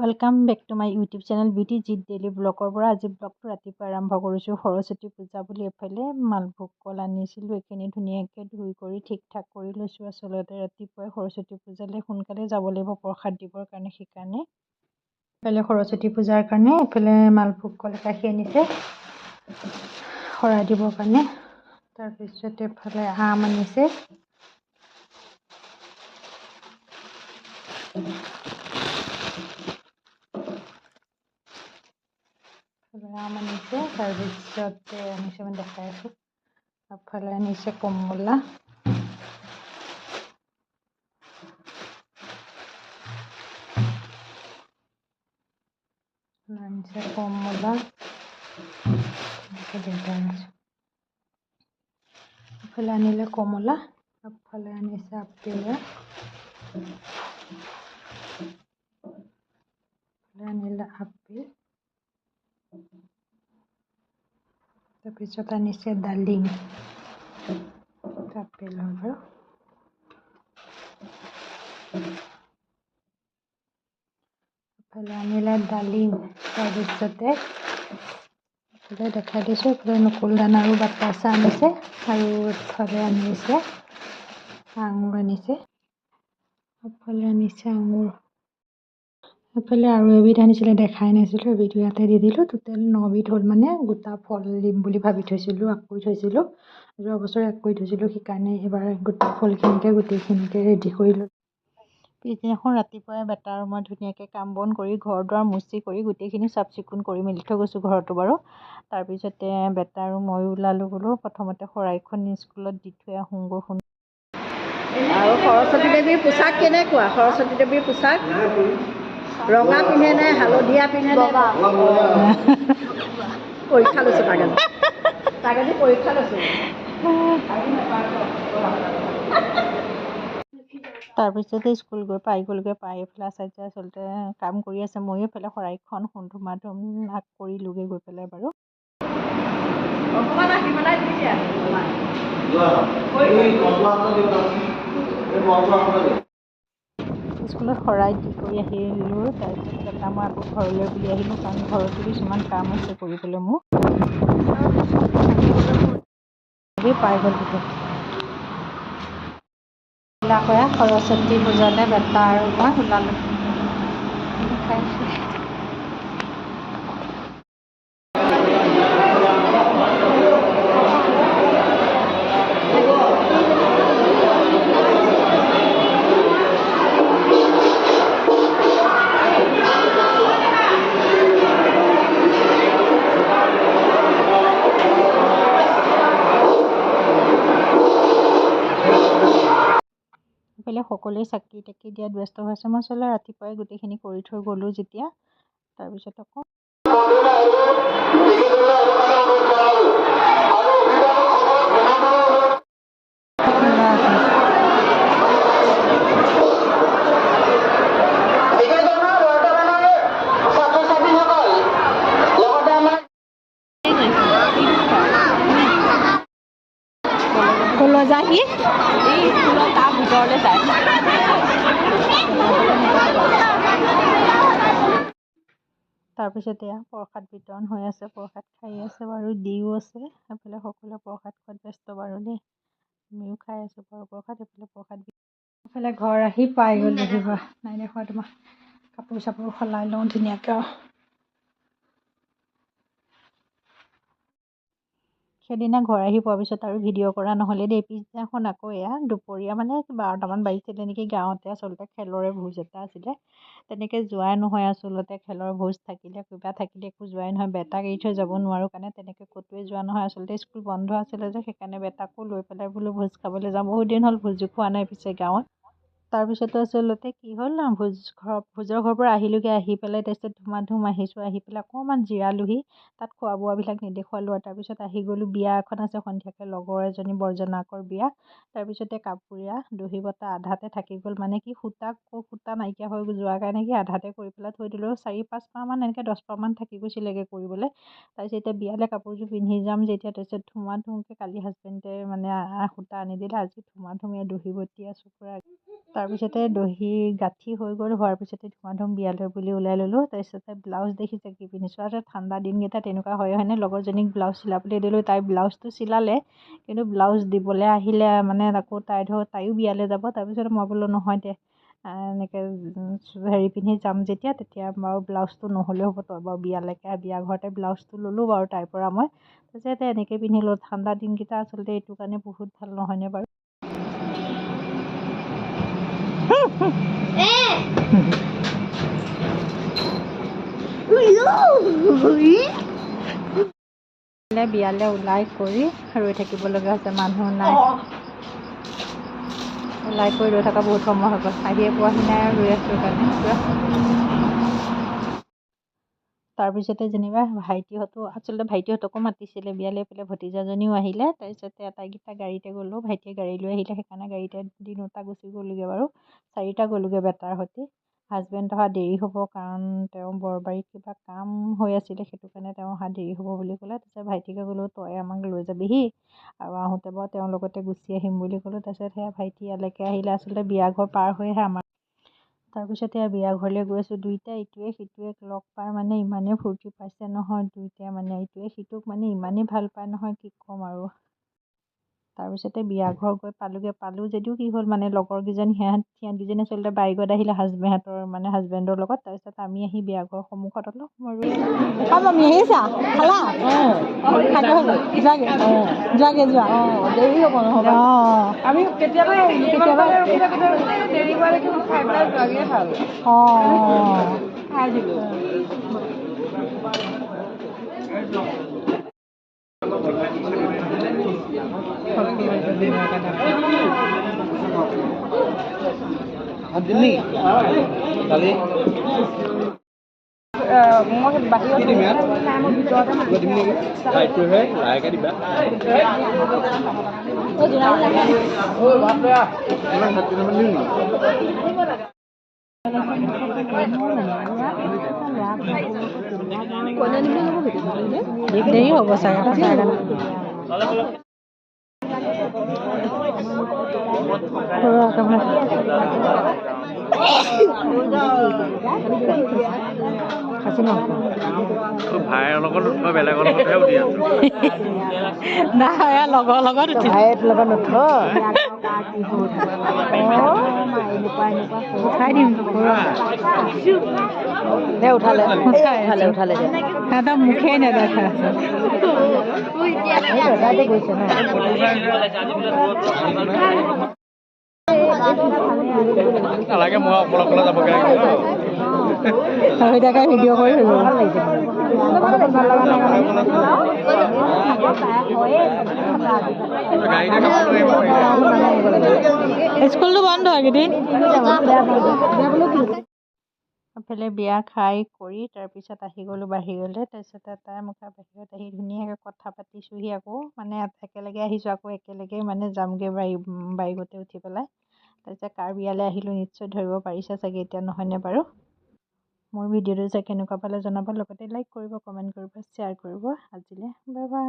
Welcome back to my YouTube channel beauty Jeet daily ব্লগৰ পৰা আজি ব্লগটো ৰাতিপুৱা আৰম্ভ কৰিছোঁ। সৰস্বতী পূজা বুলি এফালে মালভোগ কল আনিছিলোঁ, এইখিনি ধুনীয়াকৈ ধুই কৰি ঠিক ঠাক কৰি লৈছোঁ। আচলতে ৰাতিপুৱাই সৰস্বতী পূজালৈ সোনকালে যাব লাগিব প্ৰসাদ দিবৰ কাৰণে, সেইকাৰণে এফালে সৰস্বতী পূজাৰ কাৰণে এফালে মালভোগ কল কাঢ়ি আনিছে শৰাই দিবৰ কাৰণে। তাৰপিছত এফালে আম আনিছে, আম আনিছে। তাৰপিছতে আনিছে, মই দেখাই আছোঁ, আগফালে আনিছে কমলা, আনিছে কমলা, আগফালে আনিলে কমলা, আগফালে আনিছে আপেল, আনিলে আপেল, তাৰপিছত আনিছে ডালিম, আপেলৰ বাৰু, এফালে আনিলে ডালিম। তাৰপিছতে এফালে দেখাই দিছোঁ, এফালে নকুল দানা আৰু বাতাচা আনিছে, আৰু এফালে আনিছে আঙুৰ আনিছে, এফালে আনিছে আঙুৰ, এফালে আৰু এবিধ আনিছিলে, দেখাই নাছিলোঁ, এবিধ ইয়াতে দি দিলোঁ। টোটেল 9 বিধ হ'ল, মানে গোটা ফল দিম বুলি ভাবি থৈছিলোঁ, আগ কৰি থৈছিলোঁ, যোৱা বছৰ আগ কৰি থৈছিলোঁ, সেইকাৰণে এইবাৰ গোটা ফলখিনিকে গোটেইখিনিকে ৰেডি কৰিলোঁ। পিছদিনাখন ৰাতিপুৱাই বেটা আৰু মই ধুনীয়াকৈ কাম বন কৰি ঘৰ দুৱাৰ মুচি কৰি গোটেইখিনি চাফ চিকুণ কৰি মেলি থৈ গৈছোঁ ঘৰটো বাৰু। তাৰপিছতে বেটা আৰু ময়ো ওলালোঁ, বোলো প্ৰথমতে শৰাইখন স্কুলত দি থৈ আহোঁগৈ। আৰু সৰস্বতী দেৱীৰ পোছাক কেনেকুৱা? সৰস্বতী দেৱীৰ পোছাক ৰঙা পিন্ধে নে হালধীয়া পিন্ধে নে? পৰীক্ষা লৈছোঁ, তাকে পৰীক্ষা লৈছোঁ। তাৰপিছতে স্কুল গৈ পাই গ'লগৈ, পাই এইফালে আচাৰ্যই আচলতে কাম কৰি আছে, ময়ো এইফালে শৰাইখন ধুমা ধুম আগ কৰিলোগৈ গৈ পেলাই বাৰু। অকণমান আহি পেলাই দিছে স্কুলত শৰাই দি কৰি আহিলোঁ। তাৰপিছত বেটা মই আকৌ ঘৰলৈ বুলি আহিলোঁ, কাৰণ ঘৰতো কিছুমান কাম আছে কৰিবলৈ মোৰ। পাই গ'লগৈ সৰস্বতী পূজালৈ বেটা আৰু মই ওলালোঁ। এইফালে সকলোৱে চাকি তাকি দিয়াত ব্যস্ত হৈছে। মই আচলতে ৰাতিপুৱাই গোটেইখিনি কৰি থৈ গ'লোঁ যেতিয়া, তাৰপিছত আকৌ কলৈ যায় সি? তাৰ ভিতৰলৈ যায়। তাৰপিছতে প্ৰসাদ বিতৰণ হৈ আছে, প্ৰসাদ খাই আছে বাৰু, দিও আছে। এইফালে সকলোৱে প্ৰসাদ খোৱাত ব্যস্ত বাৰু দেই, আমিও খাই আছোঁ বাৰু প্ৰসাদ। এইফালে প্ৰসাদ এইফালে ঘৰ আহি পাই গ'লো, আহিবা নাই দেখুৱা তোমাক, কাপোৰ চাপোৰ সলাই লওঁ ধুনীয়াকৈ। সেইদিনা ঘৰ আহি পোৱাৰ পিছত আৰু ভিডিঅ' কৰা নহ'লে দেই। পিছদিনাখন আকৌ দুপৰীয়া মানে 12টামান বাজিছিলে নেকি, গাঁৱতে আচলতে খেলৰে ভোজ এটা আছিলে, তেনেকৈ যোৱাই নহয়। আচলতে খেলৰ ভোজ থাকিলে কিবা থাকিলে একো যোৱাই নহয়, বেটাক এৰি থৈ যাব নোৱাৰোঁ কাৰণে তেনেকৈ ক'তোৱে যোৱা নহয়। আচলতে স্কুল বন্ধ আছিলে যে, সেইকাৰণে বেটাকো লৈ পেলাই বোলো ভোজ খাবলৈ যাওঁ, বহুত দিন হ'ল ভোজো খোৱা নাই পিছে গাঁৱত। তাৰপিছতে আচলতে কি হ'ল, ভোজৰ ঘৰৰ পৰা আহিলোঁগৈ, আহি পেলাই তাৰপিছত ধুমা ধুম আহিছোঁ, আহি পেলাই অকণমান জিৰালোহি, তাত খোৱা বোৱাবিলাক নেদেখুৱালোঁ। আৰু তাৰপিছত আহি গ'লোঁ, বিয়া এখন আছে সন্ধিয়াকৈ, লগৰ এজনী বৰজনাকৰ বিয়া। তাৰপিছতে কাপোৰীয়া দহি বটা আধাতে থাকি গ'ল, মানে কি সূতা নাইকিয়া হৈ যোৱাৰ কাৰণে কি আধাতে কৰি পেলাই থৈ দিলোঁ। 4-5 মাহমান এনেকৈ 10 মাহমান থাকি গৈছিলেগৈ কৰিবলৈ। তাৰপিছত এতিয়া বিয়ালৈ কাপোৰযোৰ পিন্ধি যাম যেতিয়া, তাৰপিছত ধুমা ধুমকৈ কালি হাজবেণ্ডে মানে সূতা আনি দিলে, আজি ধুমা ধুম দহি বটি আছোঁ পুৰা। তাৰপিছতে দহি গাঁঠি হৈ গ'ল, হোৱাৰ পিছতে ধুমাধুম বিয়ালৈ বুলি ওলাই ল'লোঁ। তাৰপিছতে ব্লাউজ দেখিছে কি পিন্ধিছোঁ, আৰু ঠাণ্ডা দিনকেইটা তেনেকুৱা হয়নে, লগৰজনীক ব্লাউজ চিলাবলৈ দিলোঁ, তাই ব্লাউজটো চিলালে, কিন্তু ব্লাউজ দিবলৈ আহিলে মানে আকৌ তাইও বিয়ালৈ যাব। তাৰপিছত মই বোলো নহয় দে, এনেকৈ হেৰি পিন্ধি যাম যেতিয়া, তেতিয়া বাৰু ব্লাউজটো নহ'লেও হ'ব, তই বাৰু বিয়ালৈকে বিয়া ঘৰতে ব্লাউজটো ল'লোঁ বাৰু তাইৰ পৰা মই। তাৰপিছতে এনেকৈ পিন্ধিলোঁ। ঠাণ্ডা দিনকেইটা আচলতে এইটো কাৰণে বহুত ভাল নহয়নে বাৰু। বিয়ালৈ ওলাই কৰি ৰৈ থাকিব লগা হৈছে, মানুহ নাই। ওলাই কৰি ৰৈ থকা বহুত সময় হৈ গ'ল, আহিয়ে পোৱাহি নাই আৰু ৰৈ আছোঁ কাৰণে। তাৰপিছতে যেনিবা ভাইটিহঁতকো মাতিছিলে বিয়ালৈ, পেলাই ভতিজাজনীও আহিলে। তাৰপিছতে আটাইকেইটা গাড়ীতে গ'লোঁ, ভাইটিয়ে গাড়ী লৈ আহিলে, সেইকাৰণে গাড়ীতে দিনটা গুচি গ'লোগৈ বাৰু। 4টা গ'লোগৈ বেটাৰ সৈতে। হাজবেণ্ড অহা দেৰি হ'ব, কাৰণ তেওঁ বৰবাৰীত কিবা কাম হৈ আছিলে, সেইটো কাৰণে তেওঁ অহা দেৰি হ'ব বুলি ক'লে। তাৰপিছত ভাইটিকে ক'লোঁ তই আমাক লৈ যাবিহি, আৰু আহোঁতে বাৰু তেওঁৰ লগতে গুচি আহিম বুলি ক'লোঁ। তাৰপিছত সেয়া ভাইটি ইয়ালৈকে আহিলে, আচলতে বিয়া ঘৰ পাৰ হৈহে আমাৰ। তাৰপিছতে বিয়া ঘৰলৈ গৈছোঁ, দুইটাই ইটোৱে সিটোৱে লগ পাই মানে ইমানেই ফূৰ্তি পাইছে নহয়, দুইটাই মানে ইটোৱে সিটোক মানে ইমানেই ভাল পায় নহয়, কি ক'ম আৰু। তাৰপিছতে বিয়া ঘৰ গৈ পালোঁ যদিও কি হ'ল মানে লগৰকেইজনী সিহঁতকেইজনী আচলতে বাইকত আহিলে হাজবেণ্ডৰ লগত। তাৰপিছত আমি আহি বিয়া ঘৰৰ সন্মুখত অলপ দেৰি হ'ব নহ'ব। আমি কেতিয়াবা দেৰি হোৱালৈকে খাই পেলাই যোৱাগৈ ভাল। খাই দিলোঁ। মই বাহিৰত দেৰি হ'ব চাগে। ভাইৰ লগত মই বেলেগৰ লগতহে উঠি আছোঁ। নাই লগৰ লগত ভাইৰ লগত উঠাই দিম উঠালে সিহঁতৰ মুখেই নেদেখা গৈছে ন। নালাগে, মই অকলে অকলে যাবগৈ লাগিব। ভিডিঅ' কৰি স্কুলটো বন্ধ এইকেইদিন। এফালে বিয়া খাই কৰি তাৰপিছত আহি গ'লোঁ বাহিৰলৈ। তাৰপিছতে তাই মোক বাহিৰত আহি ধুনীয়াকৈ কথা পাতিছোঁহি, আকৌ মানে একেলগে আহিছোঁ, আকৌ একেলগেই মানে যামগৈ বাইকতে উঠি পেলাই। তাৰপিছত কাৰ বিয়ালৈ আহিলোঁ নিশ্চয় ধৰিব পাৰিছে চাগে এতিয়া, নহয়নে বাৰু। মোৰ ভিডিঅ'টো যে কেনেকুৱা পালে জনাব, লগতে লাইক কৰিব, কমেণ্ট কৰিব, শ্বেয়াৰ কৰিব। আজিলৈ বাই বাই।